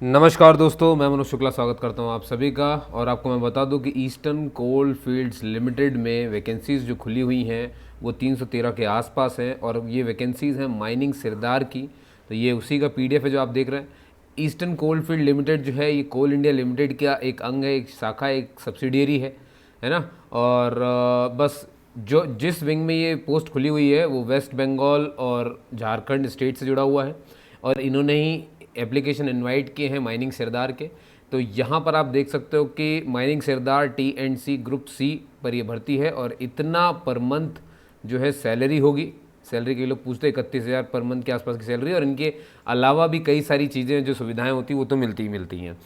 नमस्कार दोस्तों, मैं मनोज शुक्ला स्वागत करता हूं आप सभी का। और आपको मैं बता दूं कि ईस्टर्न कोल फील्ड्स लिमिटेड में वैकेंसीज़ जो खुली हुई हैं वो 313 के आसपास हैं और ये वैकेंसीज़ हैं माइनिंग सिरदार की। तो ये उसी का पीडीएफ है जो आप देख रहे हैं। ईस्टर्न कोल फील्ड लिमिटेड जो है ये कोल इंडिया लिमिटेड का एक अंग है, एक शाखा, एक सब्सिडियरी है ना। और बस जो जिस विंग में ये पोस्ट खुली हुई है वो वेस्ट बंगाल और झारखंड स्टेट से जुड़ा हुआ है और इन्होंने ही एप्लीकेशन इनवाइट किए हैं माइनिंग सरदार के। तो यहाँ पर आप देख सकते हो कि माइनिंग सरदार T&C ग्रुप सी पर ये भर्ती है और इतना पर मंथ जो है सैलरी होगी। सैलरी के लोग पूछते हैं 31,000 पर मंथ के आसपास की सैलरी, और इनके अलावा भी कई सारी चीज़ें जो सुविधाएं होती हैं वो तो मिलती ही मिलती हैं।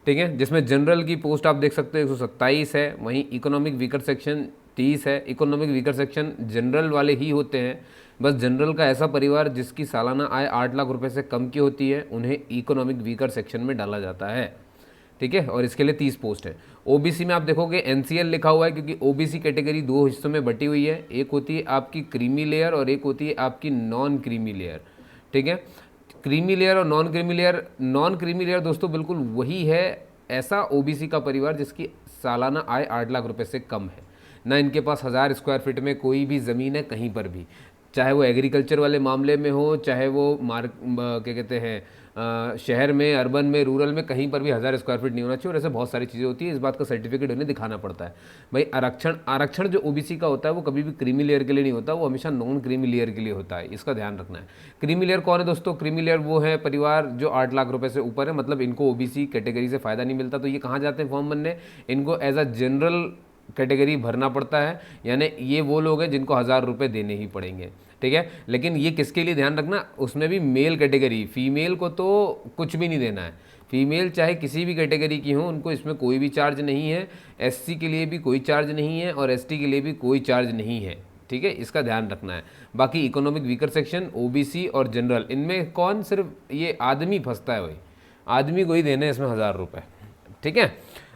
ठीक है, जिसमें जनरल की पोस्ट आप देख सकते हो 127 है, वहीं इकोनॉमिक वीकर सेक्शन 30 है। इकोनॉमिक वीकर सेक्शन जनरल वाले ही होते हैं। बस जनरल का ऐसा परिवार जिसकी सालाना आय 8 लाख रुपए से कम की होती है उन्हें इकोनॉमिक वीकर सेक्शन में डाला जाता है। ठीक है, और इसके लिए 30 पोस्ट है। ओबीसी में आप देखोगे NCL लिखा हुआ है क्योंकि ओबीसी कैटेगरी दो हिस्सों में बटी हुई है। एक होती है आपकी क्रीमी लेयर और एक होती है आपकी नॉन क्रीमी लेयर। ठीक है, क्रीमी लेयर और नॉन क्रीमी लेयर दोस्तों बिल्कुल वही है, ऐसा ओबीसी का परिवार जिसकी सालाना आय 8 लाख रुपए से कम है, ना इनके पास 1000 स्क्वायर फीट में कोई भी ज़मीन है कहीं पर भी, चाहे वो एग्रीकल्चर वाले मामले में हो, चाहे वो क्या कहते हैं शहर में, अर्बन में, रूरल में, कहीं पर भी 1000 स्क्वायर फीट नहीं होना चाहिए। और ऐसे बहुत सारी चीज़ें होती है, इस बात का सर्टिफिकेट उन्हें दिखाना पड़ता है। भाई आरक्षण जो ओबीसी का होता है वो कभी भी क्रीमी लेयर के लिए नहीं होता, वो हमेशा नॉन क्रीमी लेयर के लिए होता है, इसका ध्यान रखना है। क्रीमी लेयर कौन है दोस्तों? क्रीमी लेयर वो है परिवार जो 8 लाख रुपए से ऊपर है, मतलब इनको ओबीसी कैटेगरी से फ़ायदा नहीं मिलता। तो ये कहाँ जाते हैं फॉर्म भरने? इनको एज अ जनरल कैटेगरी भरना पड़ता है, यानी ये वो लोग हैं जिनको 1000 रुपये देने ही पड़ेंगे। ठीक है, लेकिन ये किसके लिए ध्यान रखना, उसमें भी मेल कैटेगरी, फीमेल को तो कुछ भी नहीं देना है। फीमेल चाहे किसी भी कैटेगरी की हो, उनको इसमें कोई भी चार्ज नहीं है। SC के लिए भी कोई चार्ज नहीं है और ST के लिए भी कोई चार्ज नहीं है। ठीक है, इसका ध्यान रखना है। बाकी इकोनॉमिक वीकर सेक्शन, OBC और जनरल, इनमें कौन सिर्फ ये आदमी फंसता है, भाई आदमी को ही देने इसमें 1000 रुपये। ठीक है,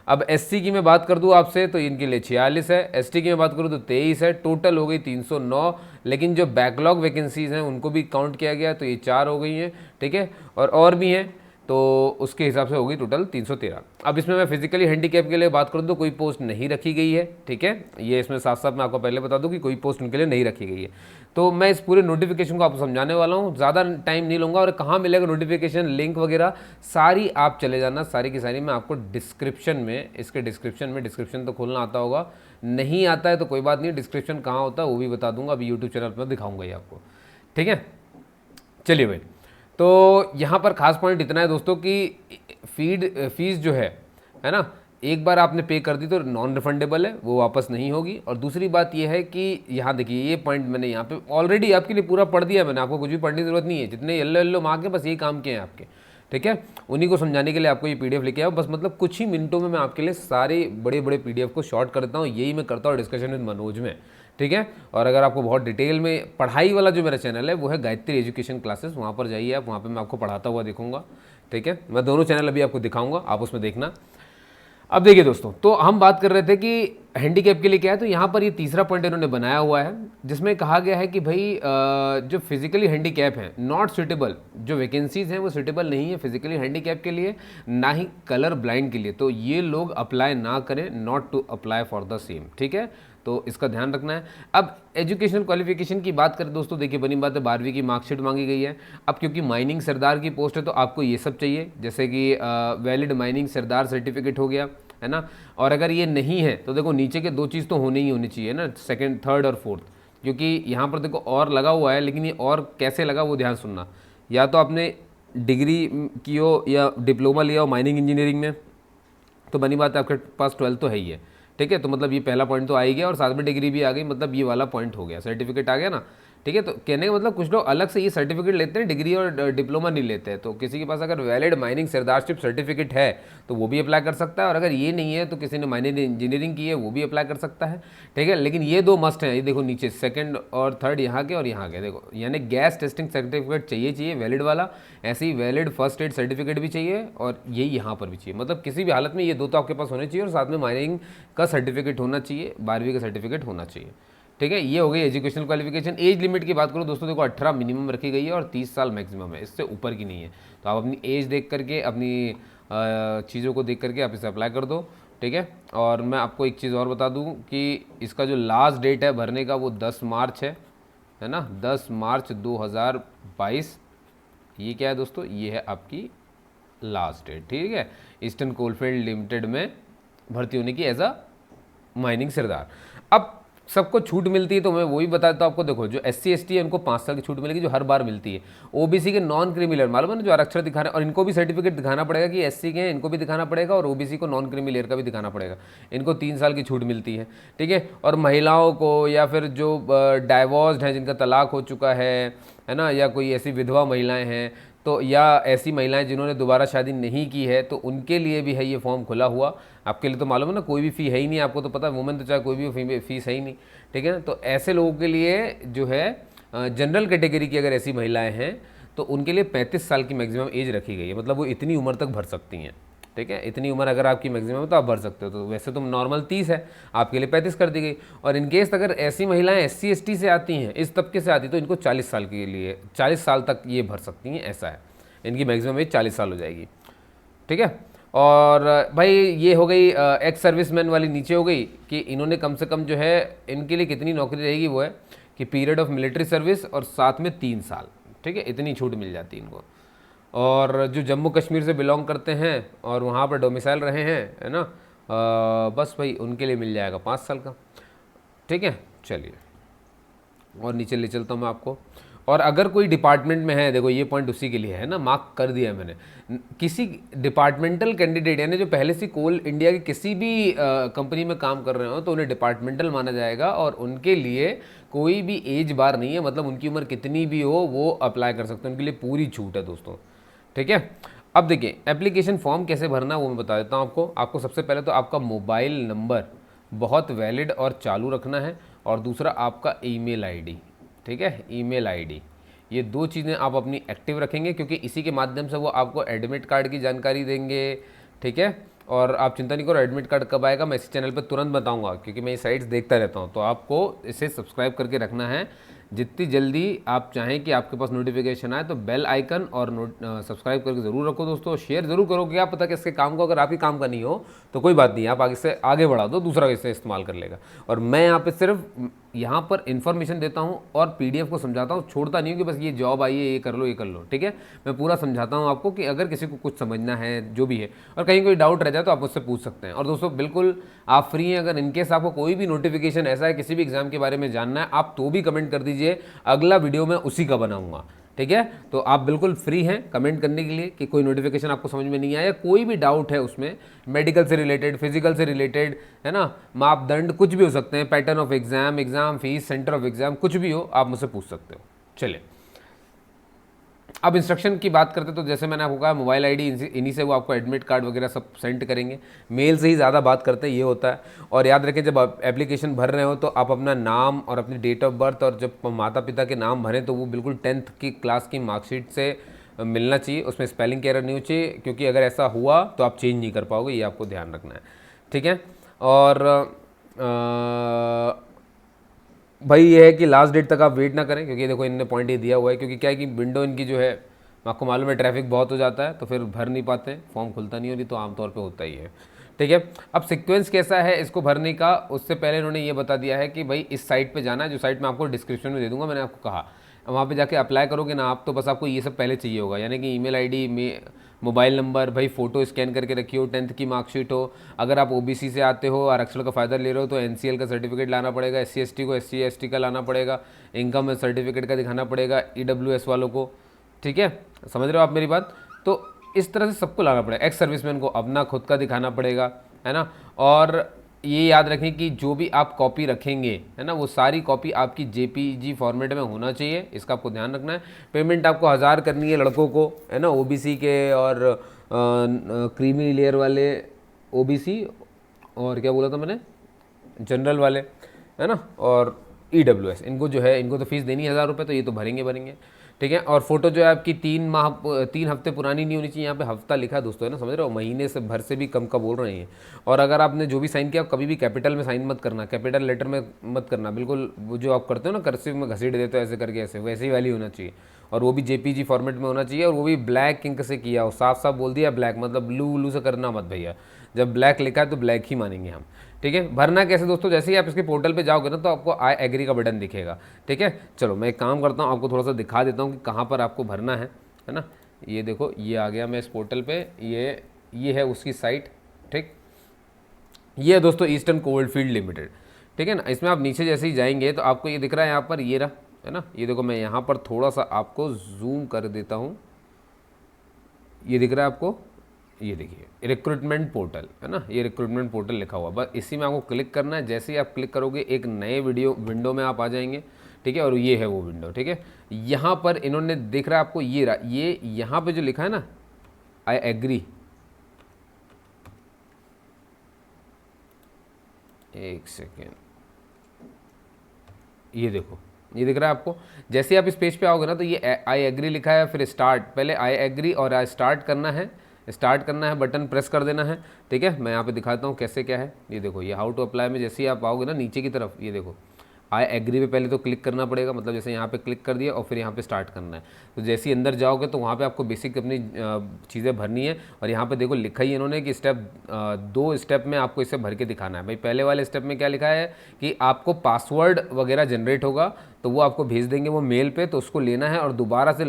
अब SC की मैं बात कर दूं आपसे तो इनके लिए 46 है, ST की मैं बात करूं तो 23 है, टोटल हो गई 309। लेकिन जो बैकलॉग वैकेंसीज़ हैं उनको भी काउंट किया गया तो ये 4 हो गई हैं। ठीक है, और भी हैं तो उसके हिसाब से होगी टोटल 313। अब इसमें मैं फिजिकली हैंडीकैप के लिए बात करूँ तो कोई पोस्ट नहीं रखी गई है। ठीक है, ये इसमें साथ साथ मैं आपको पहले बता दूं कि कोई पोस्ट उनके लिए नहीं रखी गई है। तो मैं इस पूरे नोटिफिकेशन को आपको समझाने वाला हूँ, ज़्यादा टाइम नहीं लूँगा। और कहाँ मिलेगा नोटिफिकेशन, लिंक वगैरह सारी आप चले जाना, सारी की सारी मैं आपको डिस्क्रिप्शन में, इसके डिस्क्रिप्शन तो खोलना आता होगा, नहीं आता है तो कोई बात नहीं, डिस्क्रिप्शन कहाँ होता है वो भी बता दूंगा, अभी यूट्यूब चैनल पर दिखाऊंगा ये आपको। ठीक है, चलिए भाई, तो यहाँ पर खास पॉइंट इतना है दोस्तों कि फीस जो है ना, एक बार आपने पे कर दी तो नॉन रिफंडेबल है, वो वापस नहीं होगी। और दूसरी बात ये है कि यहाँ देखिए, ये पॉइंट मैंने यहाँ पे ऑलरेडी आपके लिए पूरा पढ़ दिया, मैंने आपको कुछ भी पढ़ने की जरूरत नहीं है। जितने येलो येलो मार्क है बस यही काम किए हैं आपके। ठीक है, उन्हीं को समझाने के लिए आपको ये PDF लेके आओ, बस मतलब कुछ ही मिनटों में मैं आपके लिए सारे बड़े बड़े PDF को शॉर्ट करता हूँ। यही मैं करता हूँ डिस्कशन विद मनोज में। ठीक है, और अगर आपको बहुत डिटेल में पढ़ाई वाला जो मेरा चैनल है वो है गायत्री एजुकेशन क्लासेस, वहाँ पर जाइए आप, वहाँ पर मैं आपको पढ़ाता हुआ दिखूंगा। ठीक है, मैं दोनों चैनल अभी आपको दिखाऊंगा, आप उसमें देखना। अब देखिए दोस्तों, तो हम बात कर रहे थे कि हैंडीकैप के लिए क्या है, तो यहाँ पर ये तीसरा पॉइंट इन्होंने बनाया हुआ है जिसमें कहा गया है कि भाई जो फिजिकली हैंडीकैप हैं नॉट सुटेबल, जो वैकेंसीज हैं वो सुटेबल नहीं है फिजिकली हैंडीकैप के लिए, ना ही कलर ब्लाइंड के लिए, तो ये लोग अप्लाई ना करें, not to apply for the same. ठीक है, तो इसका ध्यान रखना है। अब एजुकेशनल क्वालिफिकेशन की बात करें दोस्तों, देखिए बनी बात है 12वीं की मार्कशीट मांगी गई है। अब क्योंकि माइनिंग सरदार की पोस्ट है तो आपको ये सब चाहिए, जैसे कि वैलिड माइनिंग सरदार सर्टिफिकेट हो गया, है ना। और अगर ये नहीं है तो देखो नीचे के 2 चीज़ तो होनी ही होनी चाहिए ना, सेकंड, थर्ड और फोर्थ, क्योंकि यहाँ पर देखो और लगा हुआ है, लेकिन ये और कैसे लगा वो ध्यान सुनना। या तो आपने डिग्री की हो या डिप्लोमा लिया हो माइनिंग इंजीनियरिंग में, तो बनी बात है आपके पास 12 तो है ही है। ठीक है, तो मतलब ये पहला पॉइंट तो आ ही गया और साथ में डिग्री भी आ गई, मतलब ये वाला पॉइंट हो गया, सर्टिफिकेट आ गया ना। ठीक है, तो कहने का मतलब कुछ लोग अलग से ये सर्टिफिकेट लेते हैं, डिग्री और डिप्लोमा नहीं लेते हैं। तो किसी के पास अगर वैलिड माइनिंग सरदारशिप सर्टिफिकेट है तो वो भी अप्लाई कर सकता है, और अगर ये नहीं है तो किसी ने माइनिंग इंजीनियरिंग की है वो भी अप्लाई कर सकता है। ठीक है, लेकिन ये 2 मस्ट हैं, ये देखो नीचे सेकंड और थर्ड यहाँ के और यहाँ के, देखो यानी गैस टेस्टिंग सर्टिफिकेट चाहिए वैलिड वाला, ऐसे ही वैलिड फर्स्ट एड सर्टिफिकेट भी चाहिए और ये यहाँ पर भी चाहिए। मतलब किसी भी हालत में ये 2 तो आपके पास होने चाहिए और साथ में माइनिंग का सर्टिफिकेट होना चाहिए, 12वीं का सर्टिफिकेट होना चाहिए। ठीक है, ये हो गई एजुकेशनल क्वालिफिकेशन। एज लिमिट की बात करो दोस्तों, देखो 18 मिनिमम रखी गई है और 30 साल मैक्सिमम है, इससे ऊपर की नहीं है। तो आप अपनी एज देख करके, अपनी चीज़ों को देख करके आप इसे अप्लाई कर दो। ठीक है, और मैं आपको एक चीज़ और बता दूं कि इसका जो लास्ट डेट है भरने का वो 10 मार्च है ना, 10 मार्च 2022। ये क्या है दोस्तों, ये है आपकी लास्ट डेट। ठीक है, ईस्टर्न कोलफील्ड लिमिटेड में भर्ती होने की एज अ माइनिंग सरदार। अब सबको छूट मिलती है तो मैं वही बता देता हूँ आपको। देखो जो SC ST है उनको 5 साल की छूट मिलेगी जो हर बार मिलती है। OBC के नॉन क्रीमिलियर मालूम है ना, जो आरक्षण दिखा रहे हैं, और इनको भी सर्टिफिकेट दिखाना पड़ेगा कि SC के हैं, इनको भी दिखाना पड़ेगा, और OBC को नॉन क्रीमिलियर का भी दिखाना पड़ेगा। इनको 3 साल की छूट मिलती है। ठीक है, और महिलाओं को या फिर जो डाइवोर्स्ड हैं, जिनका तलाक हो चुका है ना, या कोई ऐसी विधवा महिलाएं हैं, तो या ऐसी महिलाएं जिन्होंने दोबारा शादी नहीं की है, तो उनके लिए भी है ये फॉर्म खुला हुआ। आपके लिए तो मालूम है ना, कोई भी फ़ी है ही नहीं, आपको तो पता है, वुमेन तो चाहे कोई भी फीस है ही नहीं। ठीक है ना, तो ऐसे लोगों के लिए जो है जनरल कैटेगरी की अगर ऐसी महिलाएं हैं तो उनके लिए 35 साल की मैक्सिमम एज रखी गई है, मतलब वो इतनी उम्र तक भर सकती हैं। ठीक है, इतनी उम्र अगर आपकी मैक्सिमम है तो आप भर सकते हो। तो वैसे तो नॉर्मल 30 है, आपके लिए 35 कर दी गई। और इनकेस अगर ऐसी महिलाएं SC ST से आती हैं, इस तबके से आती, तो इनको 40 साल के लिए 40 साल तक ये भर सकती हैं, ऐसा है। इनकी मैक्सिमम एज 40 साल हो जाएगी। ठीक है, और भाई ये हो गई एक्स सर्विसमैन वाली नीचे हो गई कि इन्होंने कम से कम जो है इनके लिए कितनी नौकरी रहेगी, वो है कि पीरियड ऑफ मिलिट्री सर्विस और साथ में 3 साल। ठीक है, इतनी छूट मिल जाती है इनको। और जो जम्मू कश्मीर से बिलोंग करते हैं और वहाँ पर डोमिसाइल रहे हैं, है ना, बस भाई उनके लिए मिल जाएगा 5 साल का। ठीक है, चलिए और नीचे ले चलता हूँ मैं आपको। और अगर कोई डिपार्टमेंट में है, देखो ये पॉइंट उसी के लिए है ना, मार्क कर दिया है मैंने। किसी डिपार्टमेंटल कैंडिडेट यानी जो पहले से कोल इंडिया की किसी भी कंपनी में काम कर रहे हो तो उन्हें डिपार्टमेंटल माना जाएगा, और उनके लिए कोई भी एज बार नहीं है, मतलब उनकी उम्र कितनी भी हो वो अप्लाई कर सकते हैं, उनके लिए पूरी छूट है दोस्तों। ठीक है, अब देखिए एप्लीकेशन फॉर्म कैसे भरना वो मैं बता देता हूँ आपको सबसे पहले तो आपका मोबाइल नंबर बहुत वैलिड और चालू रखना है, और दूसरा आपका ईमेल आईडी। ठीक है, ईमेल आईडी, ये 2 चीज़ें आप अपनी एक्टिव रखेंगे, क्योंकि इसी के माध्यम से वो आपको एडमिट कार्ड की जानकारी देंगे। ठीक है, और आप चिंता नहीं करो, एडमिट कार्ड कब आएगा मैं इसी चैनल पर तुरंत बताऊंगा, क्योंकि मैं ये साइट्स देखता रहता हूँ। तो आपको इसे सब्सक्राइब करके रखना है। जितनी जल्दी आप चाहें कि आपके पास नोटिफिकेशन आए तो बेल आइकन और सब्सक्राइब करके ज़रूर रखो दोस्तों। शेयर ज़रूर करो, क्या पता कि इसके काम को अगर आप ही काम का नहीं हो तो कोई बात नहीं, आप आगे से आगे बढ़ा दो, दूसरा इसे इस्तेमाल कर लेगा। और मैं यहाँ पे सिर्फ यहाँ पर इन्फॉर्मेशन देता हूँ और PDF को समझाता हूँ, छोड़ता नहीं हूँ कि बस ये जॉब आई है ये कर लो ये कर लो। ठीक है, मैं पूरा समझाता हूँ आपको कि अगर किसी को कुछ समझना है जो भी है, और कहीं कोई डाउट रह जाए तो आप मुझसे पूछ सकते हैं। और दोस्तों बिल्कुल आप फ्री हैं, अगर इनकेस आपको कोई भी नोटिफिकेशन ऐसा है किसी भी एग्जाम के बारे में जानना है, आप तो भी कमेंट कर दीजिए, अगला वीडियो मैं उसी का बनाऊंगा। ठीक है, तो आप बिल्कुल फ्री हैं कमेंट करने के लिए कि कोई नोटिफिकेशन आपको समझ में नहीं आया, कोई भी डाउट है उसमें, मेडिकल से रिलेटेड, फिजिकल से रिलेटेड, है ना, मापदंड कुछ भी हो सकते हैं, pattern of exam, exam fees, centre of exam, कुछ भी हो आप मुझसे पूछ सकते हो। चलिए अब इंस्ट्रक्शन की बात करते तो जैसे मैंने आपको कहा मोबाइल आईडी इन्हीं से वो आपको एडमिट कार्ड वगैरह सब सेंड करेंगे। मेल से ही ज़्यादा बात करते हैं, ये होता है। और याद रखें जब आप एप्लीकेशन भर रहे हो तो आप अपना नाम और अपनी डेट ऑफ बर्थ, और जब माता पिता के नाम भरें तो वो बिल्कुल 10th की क्लास की मार्कशीट से मिलना चाहिए, उसमें स्पेलिंग एरर नहीं हो चाहिए, क्योंकि अगर ऐसा हुआ तो आप चेंज नहीं कर पाओगे, ये आपको ध्यान रखना है। ठीक है, और भाई ये है कि लास्ट डेट तक आप वेट ना करें, क्योंकि देखो इनने पॉइंट ये दिया हुआ है, क्योंकि क्या है कि विंडो इनकी जो है आपको मालूम है ट्रैफिक बहुत हो जाता है, तो फिर भर नहीं पाते, फॉर्म खुलता नहीं हो, नहीं तो आमतौर पे होता ही है। ठीक है, अब सीक्वेंस कैसा है इसको भरने का, उससे पहले इन्होंने ये बता दिया है कि भाई इस साइट पे जाना है, जो साइट मैं आपको डिस्क्रिप्शन में दे दूंगा, मैंने आपको कहा वहाँ पे जाके अप्लाई करोगे ना आप, तो बस आपको ये सब पहले चाहिए होगा, यानी कि ईमेल आईडी में मोबाइल नंबर, भाई फ़ोटो स्कैन करके रखी हो, 10th की मार्कशीट हो, अगर आप OBC से आते हो, आरक्षण का फ़ायदा ले रहे हो तो NCL का सर्टिफिकेट लाना पड़ेगा, SC ST को SC ST का लाना पड़ेगा, इनकम सर्टिफिकेट का दिखाना पड़ेगा EWS वालों को। ठीक है, समझ रहे हो आप मेरी बात? तो इस तरह से सबको लाना पड़ेगा। एक्स सर्विसमैन को अपना खुद का दिखाना पड़ेगा, है ना। और ये याद रखें कि जो भी आप कॉपी रखेंगे, है ना, वो सारी कॉपी आपकी JPG फॉर्मेट में होना चाहिए, इसका आपको ध्यान रखना है। पेमेंट आपको 1000 करनी है लड़कों को, है ना, OBC के और क्रीमी लेयर वाले OBC, और क्या बोला था मैंने, जनरल वाले, है ना, और EWS, इनको जो है इनको तो फीस देनी है 1000 रुपये, तो ये तो भरेंगे। ठीक है। और फोटो जो है आपकी 3 हफ्ते पुरानी नहीं होनी चाहिए। यहाँ पे हफ्ता लिखा है दोस्तों, है ना, समझ रहे हो, महीने से भर से भी कम का बोल रहे हैं। और अगर आपने जो भी साइन किया कभी भी कैपिटल में साइन मत करना, कैपिटल लेटर में मत करना, बिल्कुल वो जो आप करते हो ना कर्सिव में घसीट देते हो ऐसे करके, ऐसे वैसे ही वाली होना चाहिए। और वो भी जेपीजी फॉर्मेट में होना चाहिए, और वो भी ब्लैक इंक से किया हो। साफ साफ बोल दिया ब्लैक, मतलब ब्लू ब्लू से करना मत भैया। जब ब्लैक लिखा है तो ब्लैक ही मानेंगे हम। ठीक है। भरना कैसे दोस्तों, जैसे ही आप इसके पोर्टल पे जाओगे ना तो आपको आई एग्री का बटन दिखेगा। ठीक है। चलो मैं एक काम करता हूँ, आपको थोड़ा सा दिखा देता हूँ कि कहाँ पर आपको भरना है ना। ये देखो, ये आ गया मैं इस पोर्टल पे, ये है उसकी साइट। ठीक, ये है दोस्तों ईस्टर्न कोलफील्ड लिमिटेड। ठीक है ना। इसमें आप नीचे जैसे ही जाएंगे तो आपको ये दिख रहा है यहाँ पर, ये रहा, है ना। ये देखो, मैं यहाँ पर थोड़ा सा आपको जूम कर देता हूँ। ये दिख रहा है आपको, ये देखिए रिक्रूटमेंट पोर्टल, है ना, ये रिक्रूटमेंट पोर्टल लिखा हुआ। बस इसी में आपको क्लिक करना है। जैसे ही आप क्लिक करोगे एक नए विंडो में आप आ जाएंगे। ठीक है। और ये है वो विंडो। ठीक है। यहाँ पर इन्होंने दिख रहा है आपको, ये यहाँ पे जो लिखा है ना, आई एग्री, एक सेकेंड, ये देखो, ये दिख रहा है आपको। जैसे ही आप इस पेज पे आओगे ना तो ये आई एग्री लिखा है, फिर स्टार्ट, पहले आई एग्री और आई स्टार्ट करना है, बटन प्रेस कर देना है। ठीक है। मैं यहाँ पे दिखाता हूँ कैसे क्या है। ये देखो, ये हाउ टू अप्लाई में जैसे ही आप आओगे ना नीचे की तरफ, ये देखो आई एग्री पे पहले तो क्लिक करना पड़ेगा, मतलब जैसे यहाँ पे क्लिक कर दिया और फिर यहाँ पे स्टार्ट करना है। तो जैसे ही अंदर जाओगे तो वहाँ पे आपको बेसिक अपनी चीज़ें भरनी है। और यहाँ पे देखो लिखा ही इन्होंने कि स्टेप 2 स्टेप में आपको इसे भर के दिखाना है। भाई पहले वाले स्टेप में क्या लिखा है कि आपको पासवर्ड वगैरह जनरेट होगा तो वो आपको भेज देंगे वो मेल पे, तो उसको लेना है और दोबारा से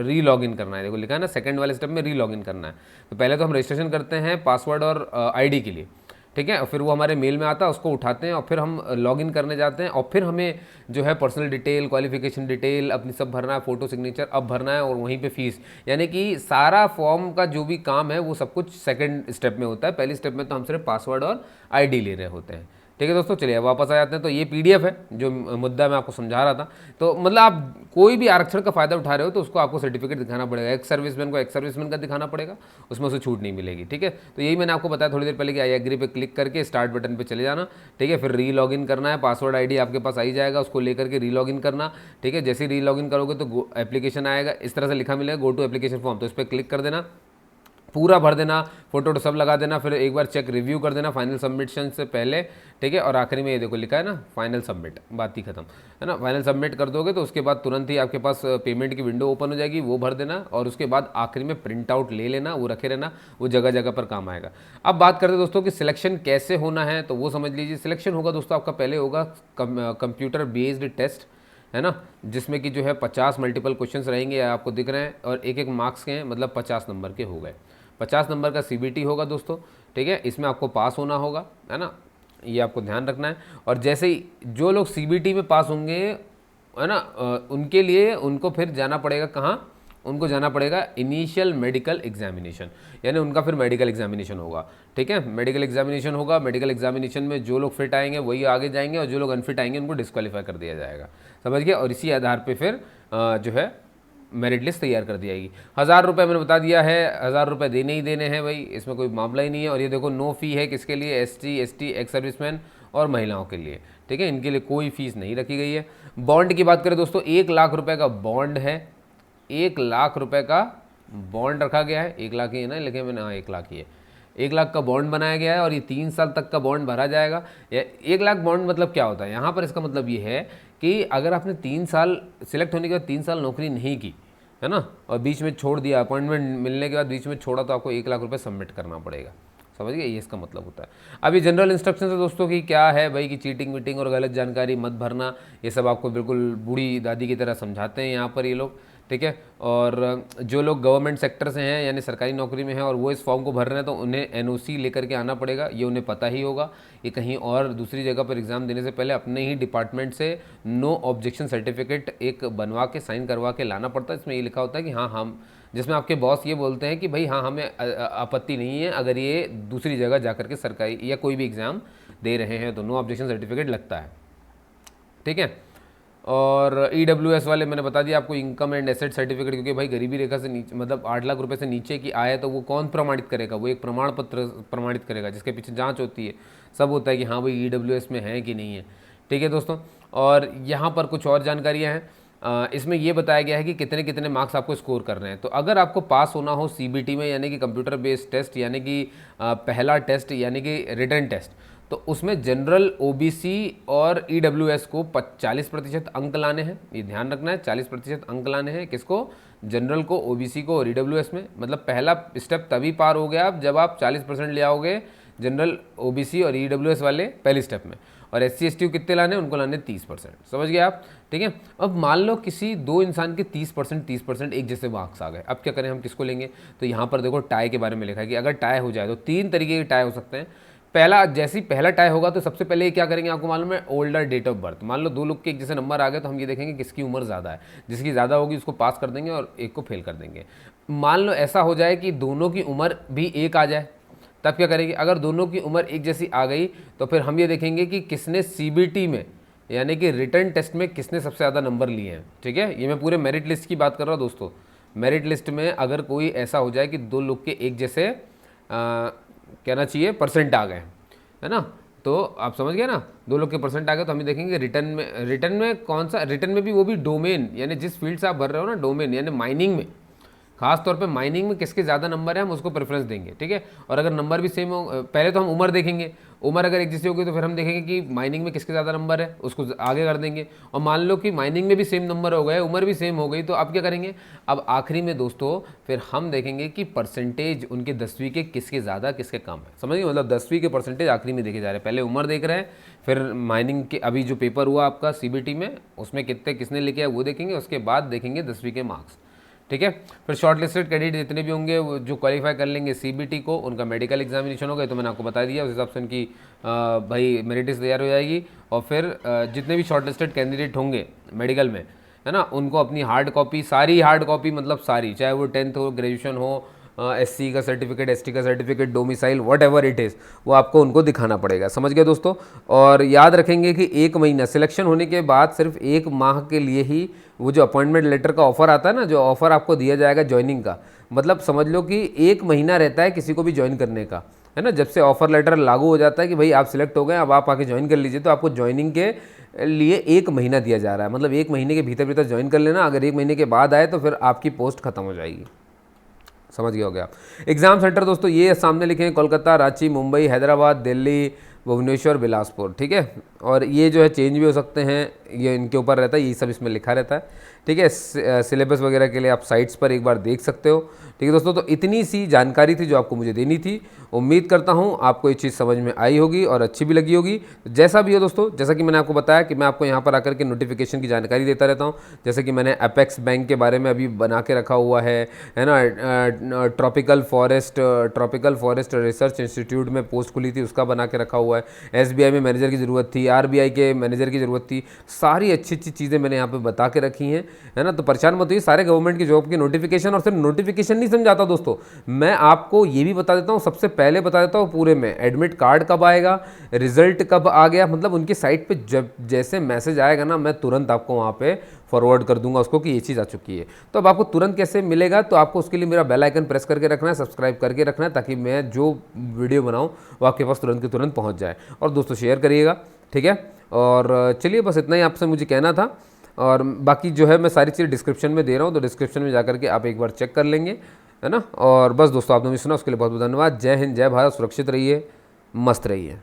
री लॉग इन करना है। देखो लिखा है ना, सेकंड वाले स्टेप में री लॉग इन करना है। तो पहले तो हम रजिस्ट्रेशन करते हैं पासवर्ड और आईडी के लिए। ठीक है। और फिर वो हमारे मेल में आता है, उसको उठाते हैं और फिर हम लॉगिन करने जाते हैं। और फिर हमें जो है पर्सनल डिटेल, क्वालिफिकेशन डिटेल अपनी सब भरना है, फोटो सिग्नेचर अब भरना है, और वहीं पे फीस, यानी कि सारा फॉर्म का जो भी काम है वो सब कुछ सेकंड स्टेप में होता है। पहली स्टेप में तो हम सिर्फ पासवर्ड और आईडी ले रहे होते हैं। ठीक है दोस्तों, चलिए अब वापस आ जाते हैं। तो ये पीडीएफ है जो मुद्दा मैं आपको समझा रहा था। तो मतलब आप कोई भी आरक्षण का फायदा उठा रहे हो तो उसको आपको सर्टिफिकेट दिखाना पड़ेगा। एक्स सर्विसमैन को एक्स सर्विसमैन का दिखाना पड़ेगा, उसमें उसे छूट नहीं मिलेगी। ठीक है। तो यही मैंने आपको बताया थोड़ी देर पहले कि आई एग्री पे क्लिक करके स्टार्ट बटन पे चले जाना। ठीक है। फिर री लॉग इन करना है, पासवर्ड आईडी आपके पास आ ही जाएगा, उसको लेकर के री लॉग इन करना। ठीक है। जैसे ही री लॉग इन करोगे तो एप्लीकेशन आएगा, इस तरह से लिखा मिलेगा गो टू एप्लीकेशन फॉर्म, तो इस पर क्लिक कर देना, पूरा भर देना, फोटो सब लगा देना, फिर एक बार चेक रिव्यू कर देना फाइनल सबमिशन से पहले। ठीक है। और आखिरी में ये देखो लिखा है ना फाइनल सबमिट, बात ही खत्म, है ना। फाइनल सबमिट कर दोगे तो उसके बाद तुरंत ही आपके पास पेमेंट की विंडो ओपन हो जाएगी, वो भर देना, और उसके बाद आखिरी में प्रिंट आउट ले लेना, वो रखे रहना, वो जगह जगह पर काम आएगा। अब बात करते हैं दोस्तों कि सिलेक्शन कैसे होना है, तो वो समझ लीजिए। सिलेक्शन होगा दोस्तों आपका, पहले होगा कंप्यूटर बेस्ड टेस्ट, है ना, जिसमें कि जो है 50 मल्टीपल क्वेश्चंस रहेंगे, आपको दिख रहे हैं, और एक एक मार्क्स के हैं, मतलब 50 नंबर के हो गए। 50 नंबर का सीबीटी होगा दोस्तों। ठीक है। इसमें आपको पास होना होगा, है ना, ये आपको ध्यान रखना है। और जैसे ही जो लोग सीबीटी में पास होंगे, है ना, उनके लिए उनको फिर जाना पड़ेगा कहाँ, उनको जाना पड़ेगा इनिशियल मेडिकल एग्जामिनेशन, यानी उनका फिर मेडिकल एग्जामिनेशन होगा। ठीक है। मेडिकल एग्जामिनेशन होगा, मेडिकल एग्जामिनेशन में जो लोग फिट आएंगे वही आगे जाएंगे, और जो लोग अनफिट आएंगे उनको डिस्क्वालीफाई कर दिया जाएगा, समझ गए। और इसी आधार पर फिर जो है मेरिट लिस्ट तैयार कर दी जाएगी। 1000 रुपये मैंने बता दिया है, 1000 रुपये देने ही देने हैं भाई, इसमें कोई मामला ही नहीं है। और ये देखो नो फी है किसके लिए, एसटी, एक्स सर्विसमैन और महिलाओं के लिए। ठीक है। इनके लिए कोई फीस नहीं रखी गई है। बॉन्ड की बात करें दोस्तों, 1 लाख रुपये का बॉन्ड है, 1 लाख रुपये का बॉन्ड रखा गया है। 1 लाख ही है ना, लेकिन मैंने, हाँ 1 लाख ही है। 1 लाख का बॉन्ड बनाया गया है, और ये 3 साल तक का बॉन्ड भरा जाएगा। 1 लाख बॉन्ड मतलब क्या होता है यहाँ पर, इसका मतलब ये है कि अगर आपने 3 साल सिलेक्ट होने के बाद 3 साल नौकरी नहीं की, है ना, और बीच में छोड़ दिया, अपॉइंटमेंट मिलने के बाद बीच में छोड़ा, तो आपको 1 लाख रुपये सबमिट करना पड़ेगा, समझ गए, ये इसका मतलब होता है। अब ये जनरल इंस्ट्रक्शन है दोस्तों की क्या है भाई, कि चीटिंग वीटिंग और गलत जानकारी मत भरना, ये सब आपको बिल्कुल बूढ़ी दादी की तरह समझाते हैं यहाँ पर ये लोग। ठीक है। और जो लोग गवर्नमेंट सेक्टर से हैं, यानी सरकारी नौकरी में हैं, और वो इस फॉर्म को भर रहे हैं, तो उन्हें एनओसी लेकर के आना पड़ेगा, ये उन्हें पता ही होगा। ये कहीं और दूसरी जगह पर एग्ज़ाम देने से पहले अपने ही डिपार्टमेंट से नो ऑब्जेक्शन सर्टिफिकेट एक बनवा के साइन करवा के लाना पड़ता है। इसमें ये लिखा होता है कि हाँ हम, जिसमें आपके बॉस ये बोलते हैं कि भाई हाँ हमें आपत्ति नहीं है अगर ये दूसरी जगह जाकर के सरकारी या कोई भी एग्ज़ाम दे रहे हैं, तो नो ऑब्जेक्शन सर्टिफिकेट लगता है। ठीक है। और EWS वाले मैंने बता दिया आपको, इनकम एंड एसेट सर्टिफिकेट, क्योंकि भाई गरीबी रेखा से नीचे, मतलब 8 लाख रुपए से नीचे की आय है, तो वो कौन प्रमाणित करेगा, वो एक प्रमाण पत्र प्रमाणित करेगा जिसके पीछे जांच होती है, सब होता है कि हाँ भाई EWS में है कि नहीं है। ठीक है दोस्तों। और यहाँ पर कुछ और जानकारियाँ हैं इसमें ये बताया गया है कि कितने कितने मार्क्स आपको स्कोर करने हैं। तो अगर आपको पास होना हो सीबीटी में, यानी कि कंप्यूटर बेस्ड टेस्ट, यानी कि पहला टेस्ट यानी कि रिटन टेस्ट, तो उसमें जनरल, ओबीसी और ईडब्ल्यूएस को 40% अंक लाने हैं। ये ध्यान रखना है, 40% अंक लाने हैं। किसको? जनरल को, ओबीसी को और ईडब्ल्यूएस में। मतलब पहला स्टेप तभी पार हो गया आप जब आप 40% ले आओगे जनरल, ओबीसी और ईडब्ल्यूएस वाले पहले स्टेप में। और एससी एसटी को कितने लाने हैं? उनको लाने 30%। समझ गए आप? ठीक है। अब मान लो किसी दो इंसान के 30% एक जैसे मार्क्स आ गए, अब क्या करें? हम किसको लेंगे? तो यहाँ पर देखो टाई के बारे में लिखा है कि अगर टाई हो जाए तो 3 तरीके के टाई हो सकते हैं। पहला, जैसे ही पहला टाई होगा तो सबसे पहले क्या करेंगे आपको मालूम है? Older date of birth. मान लो दो लोग के एक जैसे नंबर आ गए तो हम ये देखेंगे किसकी उम्र ज़्यादा है। जिसकी ज़्यादा होगी उसको पास कर देंगे और एक को फेल कर देंगे। मान लो ऐसा हो जाए कि दोनों की उम्र भी एक आ जाए, तब क्या करेंगे? अगर दोनों की उम्र एक जैसी आ गई तो फिर हम ये देखेंगे कि किसने सीबीटी में यानी कि रिटन टेस्ट में किसने सबसे ज़्यादा नंबर लिए हैं। ठीक है, ये मैं पूरे मेरिट लिस्ट की बात कर रहा हूँ दोस्तों। मेरिट लिस्ट में अगर कोई ऐसा हो जाए कि दो लोग के एक जैसे कहना चाहिए परसेंट आ गए, है ना, तो आप समझ गए ना, दो लोग के परसेंट आ गए तो हम देखेंगे रिटन में कौन सा, रिटन में भी वो भी डोमेन, यानी जिस फील्ड से आप भर रहे हो ना, डोमेन यानी माइनिंग में, खास तौर पे माइनिंग में किसके ज़्यादा नंबर है हम उसको प्रेफरेंस देंगे। ठीक है, और अगर नंबर भी सेम हो, पहले तो हम उम्र देखेंगे, उम्र अगर एक जैसी होगी तो फिर हम देखेंगे कि माइनिंग में किसके ज़्यादा नंबर है, उसको आगे कर देंगे। और मान लो कि माइनिंग में भी सेम नंबर हो गए, उम्र भी सेम हो गई, तो अब क्या करेंगे? अब आखिरी में दोस्तों फिर हम देखेंगे कि परसेंटेज उनके 10वीं के किसके ज़्यादा किसके कम है। समझिए, मतलब 10वीं के परसेंटेज आखिरी में देखे जा रहे हैं। पहले उम्र देख रहे हैं, फिर माइनिंग के अभी जो पेपर हुआ आपका सीबीटी में उसमें कितने किसने लेके आए वो देखेंगे, उसके बाद देखेंगे 10वीं के मार्क्स। ठीक है, फिर शॉर्ट लिस्टेड कैंडिडेट जितने भी होंगे जो क्वालिफाई कर लेंगे सीबीटी को, उनका मेडिकल एग्जामिनेशन होगा, तो मैंने आपको बता दिया, उस हिसाब से उनकी भाई मेरिट लिस्ट तैयार हो जाएगी। और फिर जितने भी शॉर्ट लिस्टेड कैंडिडेट होंगे मेडिकल में, है ना, उनको अपनी हार्ड कॉपी, सारी हार्ड कॉपी, मतलब सारी, चाहे वो 10th हो, ग्रेजुएशन हो, एससी का सर्टिफिकेट, एसटी का certificate, domicile, what ever it is, वो आपको उनको दिखाना पड़ेगा। समझ गए दोस्तों? और याद रखेंगे कि 1 महीना सिलेक्शन होने के बाद सिर्फ 1 माह के लिए ही वो जो अपॉइंटमेंट लेटर का ऑफ़र आता है ना, जो ऑफ़र आपको दिया जाएगा ज्वाइनिंग का, मतलब समझ लो कि 1 महीना रहता है किसी को भी ज्वाइन करने का, है ना। जब से ऑफ़र लेटर लागू हो जाता है कि भाई आप सिलेक्ट हो गए, अब आप आके ज्वाइन कर लीजिए, तो आपको ज्वाइनिंग के लिए 1 महीना दिया जा रहा है। मतलब 1 महीने के भीतर भीतर ज्वाइन कर लेना, अगर 1 महीने के बाद आए तो फिर आपकी पोस्ट खत्म हो जाएगी। समझ गया हो गया। एग्जाम सेंटर दोस्तों ये सामने लिखे हैं, कोलकाता, रांची, मुंबई, हैदराबाद, दिल्ली, भुवनेश्वर, बिलासपुर। ठीक है, और ये जो है चेंज भी हो सकते हैं, ये इनके ऊपर रहता है, ये सब इसमें लिखा रहता है। ठीक है, सिलेबस वगैरह के लिए आप साइट्स पर एक बार देख सकते हो। ठीक है दोस्तों, तो इतनी सी जानकारी थी जो आपको मुझे देनी थी। उम्मीद करता हूँ आपको ये चीज़ समझ में आई होगी और अच्छी भी लगी होगी। जैसा भी हो दोस्तों, जैसा कि मैंने आपको बताया कि मैं आपको यहाँ पर आकर के नोटिफिकेशन की जानकारी देता रहता हूँ। जैसे कि मैंने अपेक्स बैंक के बारे में अभी बना के रखा हुआ है ना, ट्रॉपिकल फॉरेस्ट रिसर्च इंस्टीट्यूट में पोस्ट खुली थी, उसका बना के रखा हुआ है। एसबीआई में मैनेजर की ज़रूरत थी, आरबीआई के मैनेजर की ज़रूरत थी, सारी अच्छी अच्छी चीज़ें मैंने यहाँ पे बता के रखी हैं, है ना। तो परेशान मत होइए, सारे गवर्नमेंट की जॉब की नोटिफिकेशन, और सिर्फ नोटिफिकेशन नहीं समझाता दोस्तों, मैं आपको ये भी बता देता हूँ, सबसे पहले बता देता हूँ पूरे में एडमिट कार्ड कब आएगा, रिजल्ट कब आ गया, मतलब उनकी साइट पे जब जैसे मैसेज आएगा ना, मैं तुरंत आपको वहाँ पे फॉरवर्ड कर दूंगा उसको कि ये चीज़ आ चुकी है। तो अब आपको तुरंत कैसे मिलेगा? तो आपको उसके लिए मेरा बेल आइकन प्रेस करके रखना है, सब्सक्राइब करके रखना है, ताकि मैं जो वीडियो बनाऊँ वो आपके पास तुरंत के तुरंत पहुँच जाए। और दोस्तों शेयर करिएगा, ठीक है। और चलिए बस इतना ही आपसे मुझे कहना था, और बाकी जो है मैं सारी चीज़ डिस्क्रिप्शन में दे रहा हूँ, तो डिस्क्रिप्शन में जाकर के आप एक बार चेक कर लेंगे, है ना। और बस दोस्तों आपने मुझे सुना उसके लिए बहुत बहुत धन्यवाद। जय हिंद, जय भारत, सुरक्षित रहिए, मस्त रहिए।